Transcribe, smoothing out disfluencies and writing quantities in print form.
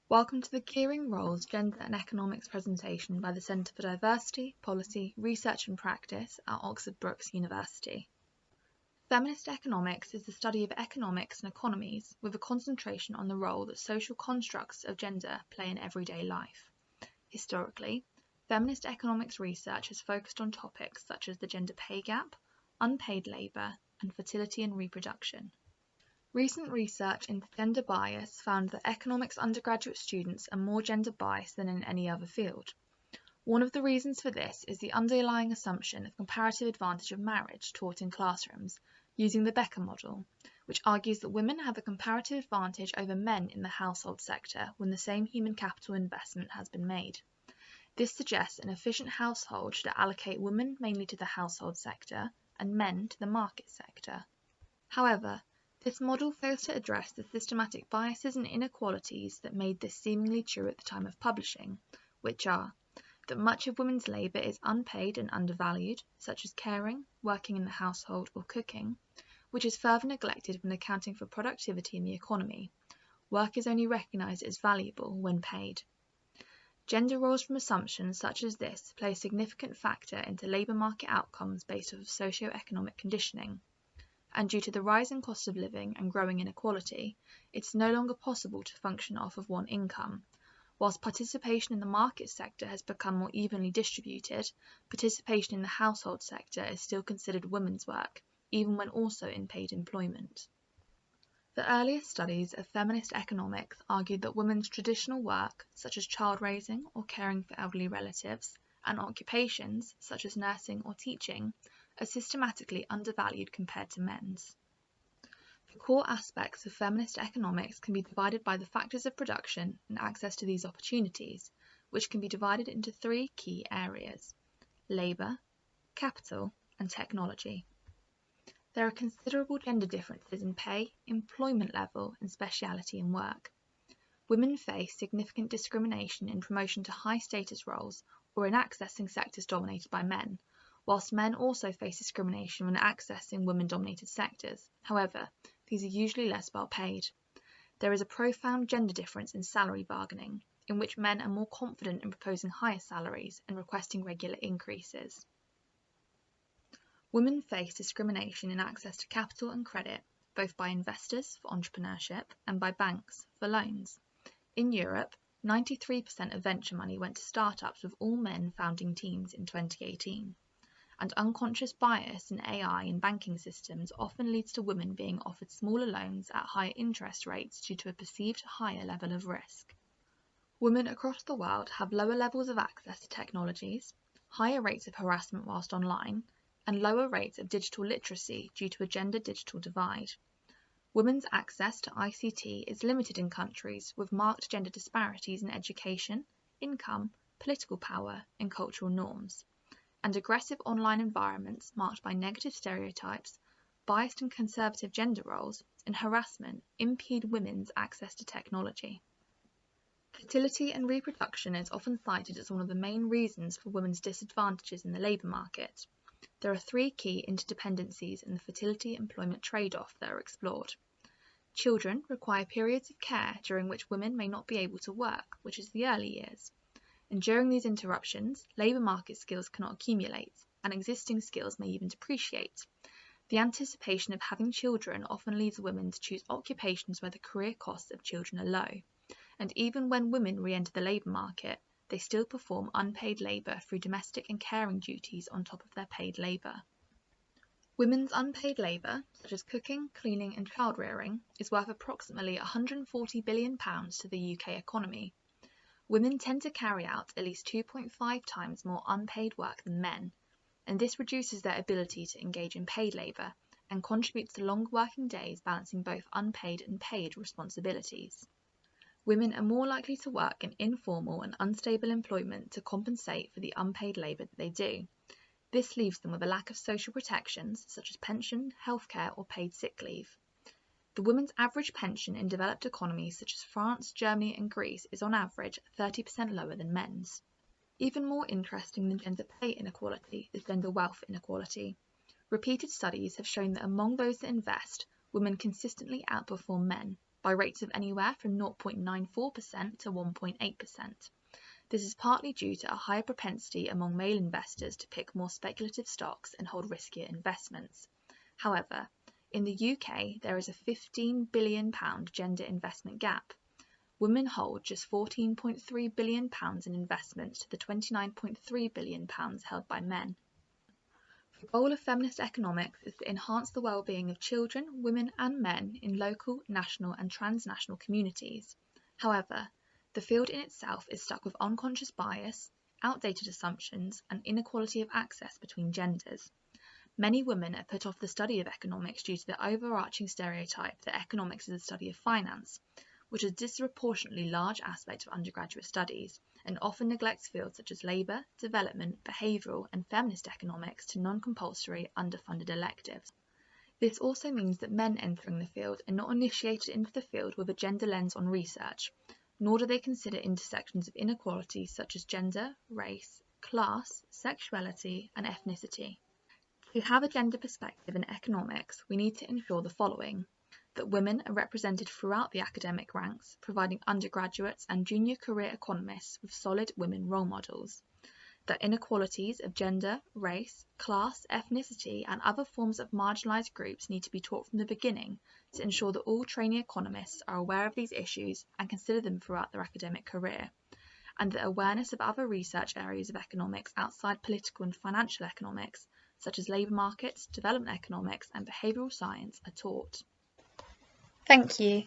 Welcome to the Gearing Roles, Gender and Economics presentation by the Centre for Diversity, Policy, Research and Practice at Oxford Brookes University. Feminist economics is the study of economics and economies with a concentration on the role that social constructs of gender play in everyday life. Historically, feminist economics research has focused on topics such as the gender pay gap, unpaid labour, and fertility and reproduction. Recent research into gender bias found that economics undergraduate students are more gender biased than in any other field. One of the reasons for this is the underlying assumption of comparative advantage of marriage taught in classrooms using the Becker model, which argues that women have a comparative advantage over men in the household sector when the same human capital investment has been made. This suggests an efficient household should allocate women mainly to the household sector and men to the market sector. However, this model fails to address the systematic biases and inequalities that made this seemingly true at the time of publishing, which are that much of women's labour is unpaid and undervalued, such as caring, working in the household or cooking, which is further neglected when accounting for productivity in the economy. Work is only recognised as valuable when paid. Gender roles from assumptions such as this play a significant factor into labour market outcomes based off of socio-economic conditioning. And due to the rising cost of living and growing inequality, it's no longer possible to function off of one income. Whilst participation in the market sector has become more evenly distributed, participation in the household sector is still considered women's work, even when also in paid employment. The earliest studies of feminist economics argued that women's traditional work, such as child raising or caring for elderly relatives, and occupations, such as nursing or teaching, are systematically undervalued compared to men's. The core aspects of feminist economics can be divided by the factors of production and access to these opportunities, which can be divided into three key areas: labour, capital, and technology. There are considerable gender differences in pay, employment level, and speciality in work. Women face significant discrimination in promotion to high status roles or in accessing sectors dominated by men, whilst men also face discrimination when accessing women-dominated sectors. However, these are usually less well paid. There is a profound gender difference in salary bargaining, in which men are more confident in proposing higher salaries and requesting regular increases. Women face discrimination in access to capital and credit, both by investors for entrepreneurship and by banks for loans. In Europe, 93% of venture money went to startups with all men founding teams in 2018. And unconscious bias in AI and banking systems often leads to women being offered smaller loans at higher interest rates due to a perceived higher level of risk. Women across the world have lower levels of access to technologies, higher rates of harassment whilst online, and lower rates of digital literacy due to a gender-digital divide. Women's access to ICT is limited in countries with marked gender disparities in education, income, political power, and cultural norms. And aggressive online environments marked by negative stereotypes, biased and conservative gender roles, and harassment impede women's access to technology. Fertility and reproduction is often cited as one of the main reasons for women's disadvantages in the labour market. There are three key interdependencies in the fertility-employment trade-off that are explored. Children require periods of care during which women may not be able to work, which is the early years. And during these interruptions, labour market skills cannot accumulate, and existing skills may even depreciate. The anticipation of having children often leads women to choose occupations where the career costs of children are low. And even when women re-enter the labour market, they still perform unpaid labour through domestic and caring duties on top of their paid labour. Women's unpaid labour, such as cooking, cleaning and child rearing, is worth approximately £140 billion to the UK economy. Women tend to carry out at least 2.5 times more unpaid work than men, and this reduces their ability to engage in paid labour and contributes to long working days balancing both unpaid and paid responsibilities. Women are more likely to work in informal and unstable employment to compensate for the unpaid labour that they do. This leaves them with a lack of social protections such as pension, healthcare or paid sick leave. The women's average pension in developed economies such as France, Germany and Greece is on average 30% lower than men's. Even more interesting than gender pay inequality is gender wealth inequality. Repeated studies have shown that among those that invest, women consistently outperform men by rates of anywhere from 0.94% to 1.8%. This is partly due to a higher propensity among male investors to pick more speculative stocks and hold riskier investments. However, in the UK, there is a £15 billion gender investment gap. Women hold just £14.3 billion in investments to the £29.3 billion held by men. The goal of feminist economics is to enhance the well-being of children, women and men in local, national and transnational communities. However, the field in itself is stuck with unconscious bias, outdated assumptions and inequality of access between genders. Many women are put off the study of economics due to the overarching stereotype that economics is a study of finance, which is a disproportionately large aspect of undergraduate studies and often neglects fields such as labour, development, behavioural and feminist economics to non-compulsory, underfunded electives. This also means that men entering the field are not initiated into the field with a gender lens on research, nor do they consider intersections of inequalities such as gender, race, class, sexuality and ethnicity. To have a gender perspective in economics, we need to ensure the following: that women are represented throughout the academic ranks, providing undergraduates and junior career economists with solid women role models; that inequalities of gender, race, class, ethnicity and other forms of marginalised groups need to be taught from the beginning to ensure that all trainee economists are aware of these issues and consider them throughout their academic career; and that awareness of other research areas of economics outside political and financial economics, such as labour markets, development economics and behavioural science, are taught. Thank you.